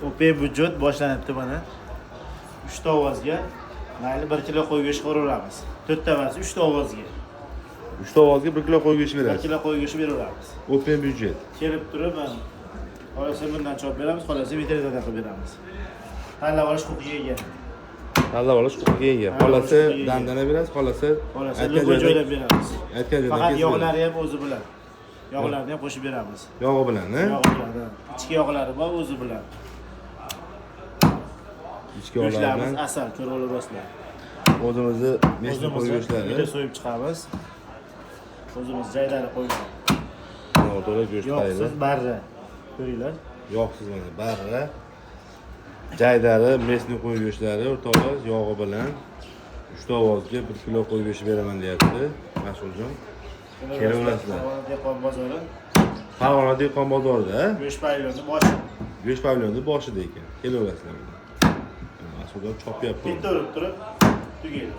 O'pay budjet boshlanibdi mana. 3 ta ovozga mayli 1 kilo qo'y go'shti qiraveramiz. 4 ta emas, 3 ta ovozga. 3 ta ovozga 1 kilo qo'y go'shti 1 berasiz. kilo qo'y go'shti beraveramiz. Open byudjet. Kelib turib, qolasa bundan chop beramiz, qolasa vitrinadan qilib beramiz. Tanlab olish huquqiga ega. Tanlab olish huquqiga ega. Qolasa dandana berasiz, qolasa logo joylab beramiz. Aytgan joydan Faqat kesib yog'lari ham o'zi bilan. Yog'larni ham qo'shib beramiz. Yog'i bilan, ha? Yog'i bilan. Ichki yog'lari bor o'zi bilan. Ichki yog'lari Go'shtlarimiz bilan asal, ko'rib o'rasizlar. o'zimizni mesni qo'y go'shtlari. Bitta so'yib chiqamiz. O'zimiz jaydari qo'ygan. To'g'ri go'sht tayyor. Yo'qsiz barra. Ko'ringlar. Yo'qsiz mana barra. Jaydari, mesni qo'y go'shtlari o'rtoqlar yog'i bilan 3 ta ovozga 1 kilo qo'y go'shti beraman deyapti mas'uljon. Kelaverasizlar. Dehqon bozori. Farg'ona dehqon bozorida, Go'sht pavilyoni boshi. go'sht pavilyoni boshida ekan. Kelaverasizlar. Mas'uljon chopyapti. Bitta urib turib tugaydi.